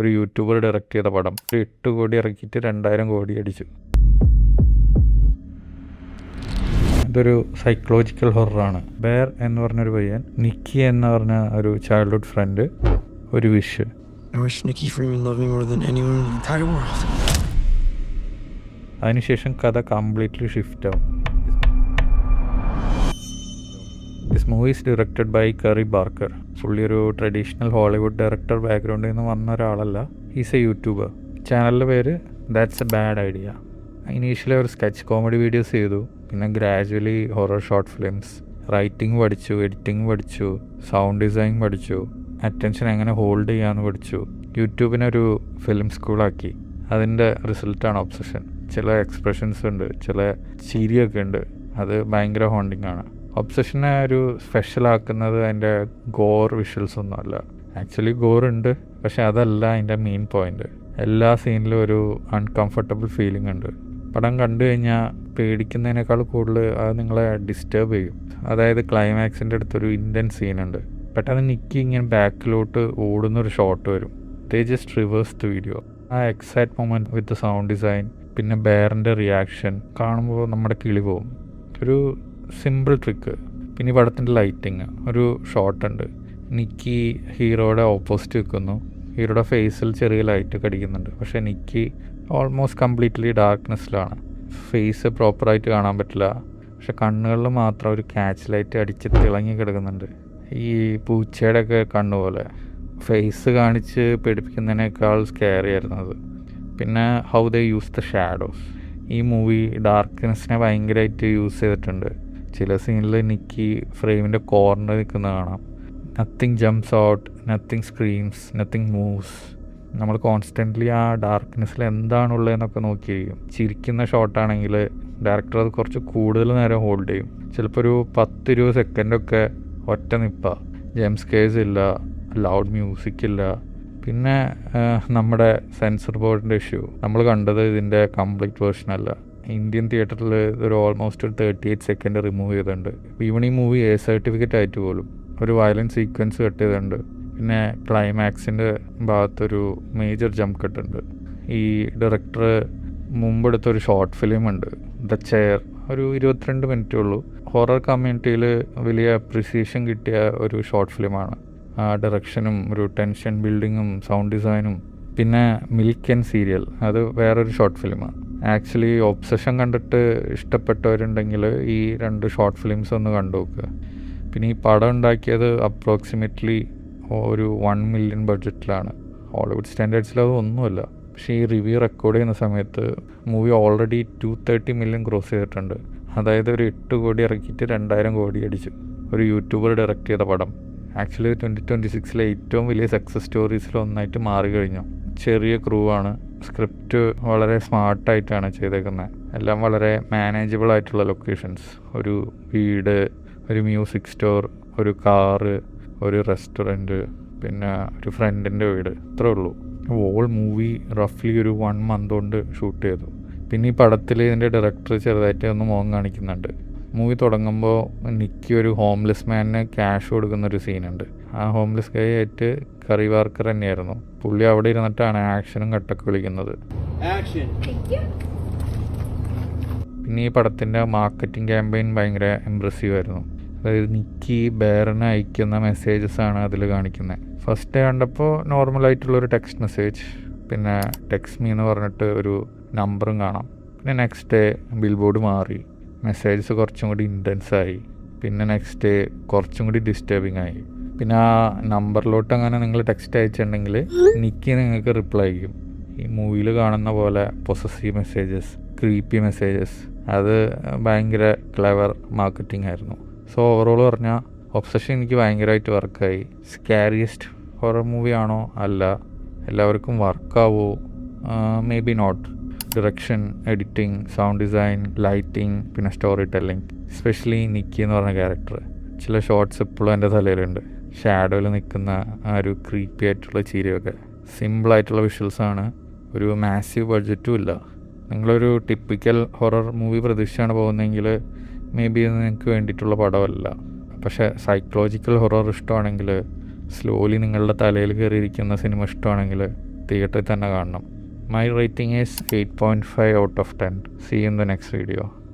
ഒരു YouTuber direct ചെയ്ത പടം. 8 കോടി ഇറക്കിയിട്ട് 2000 കോടി അടിച്ചു. ഇതൊരു സൈക്കോളജിക്കൽ ഹൊററാണ്. ബെയർ എന്ന് പറഞ്ഞൊരു പയ്യൻ, നിക്കി എന്ന് പറഞ്ഞ ഒരു ചൈൽഡ്ഹുഡ് ഫ്രണ്ട്, ഒരു wish. I wish Nikki Freeman loved me more than anyone in the entire world. അതിനുശേഷം കഥ കംപ്ലീറ്റ്ലി ഷിഫ്റ്റ് ആവും. This movie is directed by Curry Barker. പുള്ളി ഒരു ട്രഡീഷണൽ ഹോളിവുഡ് ഡയറക്ടർ ബാക്ക്ഗ്രൗണ്ടിൽ നിന്ന് വന്ന ഒരാളല്ല. He's a YouTuber. ചാനലിൻ്റെ പേര് that's a bad idea. Initially ഒരു സ്കെച്ച് കോമഡി വീഡിയോസ് ചെയ്തു, പിന്നെ gradually horror short films. Writing പഠിച്ചു, എഡിറ്റിംഗ് പഠിച്ചു, സൗണ്ട് ഡിസൈൻ പഠിച്ചു, അറ്റൻഷൻ എങ്ങനെ ഹോൾഡ് ചെയ്യാമെന്ന് പഠിച്ചു. യൂട്യൂബിനൊരു ഫിലിം സ്കൂളാക്കി. അതിൻ്റെ റിസൾട്ടാണ് ഒബ്സഷൻ. ചില എക്സ്പ്രഷൻസ് ഉണ്ട്, ചില ചിരിയൊക്കെ ഉണ്ട്. അത് ഭയങ്കര ഹോണ്ടിങ് ആണ്. ഒബ്സഷനെ ഒരു സ്പെഷ്യലാക്കുന്നത് അതിൻ്റെ ഗോർ വിഷ്വൽസ് ഒന്നുമല്ല. ആക്ച്വലി ഗോർ ഉണ്ട്, പക്ഷെ അതല്ല അതിൻ്റെ മെയിൻ പോയിൻ്റ്. എല്ലാ സീനിലും ഒരു അൺകംഫർട്ടബിൾ ഫീലിംഗ് ഉണ്ട്. പടം കണ്ടു കഴിഞ്ഞാൽ പേടിക്കുന്നതിനേക്കാൾ കൂടുതൽ അത് നിങ്ങളെ ഡിസ്റ്റർബ് ചെയ്യും. അതായത് ക്ലൈമാക്സിൻ്റെ അടുത്തൊരു ഇൻറ്റൻസ് സീനുണ്ട്. പെട്ടെന്ന് നിക്കി ഇങ്ങനെ ബാക്കിലോട്ട് ഓടുന്നൊരു ഷോട്ട് വരും. ദേ ജസ്റ്റ് റിവേഴ്സ് ദ വീഡിയോ. ആ excite moment with the sound design, പിന്നെ ബെയറിൻ്റെ റിയാക്ഷൻ കാണുമ്പോൾ നമ്മുടെ കിളി പോകും. ഒരു സിമ്പിൾ ട്രിക്ക്. പിന്നെ ഈ പടത്തിൻ്റെ ലൈറ്റിങ്. ഒരു ഷോട്ടുണ്ട്, നിക്കി ഹീറോയുടെ ഓപ്പോസിറ്റ് നിൽക്കുന്നു. ഹീറോയുടെ ഫേസിൽ ചെറിയ ലൈറ്റ് കടിക്കുന്നുണ്ട്, പക്ഷേ നിക്കി ഓൾമോസ്റ്റ് കംപ്ലീറ്റ്ലി ഡാർക്ക്നെസ്സിലാണ്. ഫേസ് പ്രോപ്പറായിട്ട് കാണാൻ പറ്റില്ല, പക്ഷെ കണ്ണുകളിൽ മാത്രം ഒരു ക്യാച്ച് ലൈറ്റ് അടിച്ച് തിളങ്ങി കിടക്കുന്നുണ്ട്. ഈ പൂച്ചയുടെ ഒക്കെ കണ്ണുപോലെ. ഫേസ് കാണിച്ച് പേടിപ്പിക്കുന്നതിനേക്കാൾ സ്കെയറി ആയിരുന്നു അത്. പിന്നെ how they use the shadows. ഈ മൂവി ഡാർക്ക്നെസ്സിനെ ഭയങ്കരമായിട്ട് യൂസ് ചെയ്തിട്ടുണ്ട്. ചില സീനിൽ നിക്കി ഫ്രെയിമിൻ്റെ കോർണർ നിൽക്കുന്നത് കാണാം. Nothing jumps out, nothing screams, nothing moves. നമ്മൾ കോൺസ്റ്റൻ്റ്ലി ആ ഡാർക്ക്നെസ്സിൽ എന്താണുള്ളതെന്നൊക്കെ നോക്കിയിരിക്കും. ചിരിക്കുന്ന ഷോട്ടാണെങ്കിൽ ഡയറക്ടർ അത് കുറച്ച് കൂടുതൽ നേരം ഹോൾഡ് ചെയ്യും. ചിലപ്പോൾ ഒരു 10-20 സെക്കൻഡൊക്കെ ഒറ്റ നിപ്പ. ജംസ്കേഴ്സ് ഇല്ല, ലൗഡ് മ്യൂസിക് ഇല്ല. പിന്നെ നമ്മുടെ സെൻസർ ബോർഡിൻ്റെ ഇഷ്യൂ. നമ്മൾ കണ്ടത് ഇതിൻ്റെ കംപ്ലീറ്റ് വേർഷൻ അല്ല. ഇന്ത്യൻ തിയേറ്ററിൽ ഇതൊരു ഓൾമോസ്റ്റ് 38 സെക്കൻഡ് റിമൂവ് ചെയ്തിട്ടുണ്ട്. ഈവൺ ഈ മൂവി എ സർട്ടിഫിക്കറ്റ് ആയിട്ട് പോലും ഒരു വയലൻസ് സീക്വൻസ് കട്ട് ചെയ്തിട്ടുണ്ട്. പിന്നെ ക്ലൈമാക്സിൻ്റെ ഭാഗത്തൊരു മേജർ ജംപ് കട്ടുണ്ട്. ഈ ഡയറക്ടർ മുമ്പെടുത്തൊരു ഷോർട്ട് ഫിലിമുണ്ട്, ദ ചെയർ. ഒരു 22 മിനിറ്റേ ഉള്ളൂ. ഹൊറർ കമ്മ്യൂണിറ്റിയിൽ വലിയ അപ്രിസിയേഷൻ കിട്ടിയ ഒരു ഷോർട്ട് ഫിലിമാണ്. ആ ഡയറക്ഷനും ഒരു ടെൻഷൻ ബിൽഡിങ്ങും സൗണ്ട് ഡിസൈനും. പിന്നെ മിൽക്ക് ആൻഡ് സീരിയൽ, അത് വേറൊരു ഷോർട്ട് ഫിലിമാണ്. ആക്ച്വലി ഒബ്സഷൻ കണ്ടിട്ട് ഇഷ്ടപ്പെട്ടവരുണ്ടെങ്കിൽ ഈ 2 ഷോർട്ട് ഫിലിംസ് ഒന്ന് കണ്ടു നോക്കുക. പിന്നെ ഈ പടം ഉണ്ടാക്കിയത് അപ്രോക്സിമേറ്റ്ലി ഒരു 1 മില്യൺ ബഡ്ജറ്റിലാണ്. ഹോളിവുഡ് സ്റ്റാൻഡേർഡ്സിൽ അത് ഒന്നുമല്ല. പക്ഷേ ഈ റിവ്യൂ റെക്കോർഡ് ചെയ്യുന്ന സമയത്ത് മൂവി ഓൾറെഡി 230 മില്യൺ ക്രോസ് ചെയ്തിട്ടുണ്ട്. അതായത് ഒരു 8 കോടി ഇറക്കിയിട്ട് 2000 കോടി അടിച്ചു. ഒരു യൂട്യൂബർ ഡയറക്റ്റ് ചെയ്ത പടം. ആക്ച്വലി 2026 ഏറ്റവും വലിയ സക്സസ് സ്റ്റോറീസിലൊന്നായിട്ട് മാറി കഴിഞ്ഞു. ചെറിയ ക്രൂ ആണ്. സ്ക്രിപ്റ്റ് വളരെ സ്മാർട്ടായിട്ടാണ് ചെയ്തേക്കുന്നത്. എല്ലാം വളരെ മാനേജബിൾ ആയിട്ടുള്ള ലൊക്കേഷൻസ്. ഒരു വീട്, ഒരു മ്യൂസിക് സ്റ്റോർ, ഒരു കാറ്, ഒരു റെസ്റ്റോറൻറ്റ്, പിന്നെ ഒരു ഫ്രണ്ടിൻ്റെ വീട്. ഇത്രേ ഉള്ളൂ. ഓൾ മൂവി റഫ്ലി ഒരു 1 മന്ത് കൊണ്ട് ഷൂട്ട് ചെയ്തു. പിന്നെ ഈ പടത്തിൽ ഇതിൻ്റെ ഡയറക്ടർ ചെറുതായിട്ട് ഒന്ന് മുഖം കാണിക്കുന്നുണ്ട്. മൂവി തുടങ്ങുമ്പോൾ നിക്കി ഒരു ഹോംലെസ് മാനിന് ക്യാഷ് കൊടുക്കുന്നൊരു സീനുണ്ട്. ആ ഹോംലെസ് ഗൈ ആയിട്ട് കറി വാർക്കർ തന്നെയായിരുന്നു. പുള്ളി അവിടെ ഇരുന്നിട്ടാണ് ആക്ഷനും കട്ടൊക്കെ വിളിക്കുന്നത്. പിന്നെ ഈ പടത്തിൻ്റെ മാർക്കറ്റിംഗ് ക്യാമ്പയിൻ ഭയങ്കര ഇമ്പ്രസീവ് ആയിരുന്നു. അതായത് നിക്കി ബെയറിന് അയക്കുന്ന മെസ്സേജസാണ് അതിൽ കാണിക്കുന്നത്. ഫസ്റ്റ് ഡേ കണ്ടപ്പോൾ നോർമലായിട്ടുള്ളൊരു ടെക്സ്റ്റ് മെസ്സേജ്, പിന്നെ ടെക്സ്റ്റ് മീ എന്ന് പറഞ്ഞിട്ട് ഒരു നമ്പറും കാണാം. പിന്നെ നെക്സ്റ്റ് ഡേ ബിൽ ബോർഡ് മാറി, മെസ്സേജസ് കുറച്ചും കൂടി ഇൻറ്റൻസായി. പിന്നെ നെക്സ്റ്റ് ഡേ കുറച്ചും കൂടി ഡിസ്റ്റർബിങ് ആയി. പിന്നെ ആ നമ്പറിലോട്ട് അങ്ങനെ നിങ്ങൾ ടെക്സ്റ്റ് അയച്ചിട്ടുണ്ടെങ്കിൽ നിക്കി നിങ്ങൾക്ക് റിപ്ലൈ ചെയ്യും. ഈ മൂവിയിൽ കാണുന്ന പോലെ പൊസസീവ് മെസ്സേജസ്, ക്രീപ്പി മെസ്സേജസ്. അത് ഭയങ്കര ക്ലെവർ മാർക്കറ്റിംഗ് ആയിരുന്നു. സോ ഓവറോൾ പറഞ്ഞാൽ ഒബ്സഷൻ എനിക്ക് ഭയങ്കരമായിട്ട് വർക്കായി. സ്കാരിയസ്റ്റ് ഹൊറർ മൂവി ആണോ? അല്ല. എല്ലാവർക്കും വർക്കാവോ? Maybe not. Direction, editing, sound design, lighting, പിന്നെ സ്റ്റോറി ടെല്ലിംഗ്. എസ്പെഷ്യലി നിക്കി എന്ന് പറഞ്ഞ ക്യാരക്ടർ. ചില ഷോർട്സ് ഇപ്പോഴും എൻ്റെ തലയിലുണ്ട്. ഷാഡോയിൽ നിൽക്കുന്ന ആ ഒരു ക്രീപ്പി ആയിട്ടുള്ള ചിരിയൊക്കെ. സിമ്പിളായിട്ടുള്ള വിഷ്വൽസാണ്. ഒരു മാസീവ് ബഡ്ജറ്റും ഇല്ല. നിങ്ങളൊരു ടിപ്പിക്കൽ ഹൊറർ മൂവി പ്രതീക്ഷിച്ചാണ് പോകുന്നതെങ്കിൽ മേ ബി ഇത് നിങ്ങൾക്ക് വേണ്ടിയിട്ടുള്ള പടമല്ല. പക്ഷേ സൈക്കോളജിക്കൽ ഹൊറർ ഇഷ്ടമാണെങ്കിൽ, സ്ലോലി നിങ്ങളുടെ തലയിൽ കയറിയിരിക്കുന്ന സിനിമ ഇഷ്ടമാണെങ്കിൽ തിയേറ്ററിൽ തന്നെ കാണണം. My rating is 8.5 out of 10. See in the next video.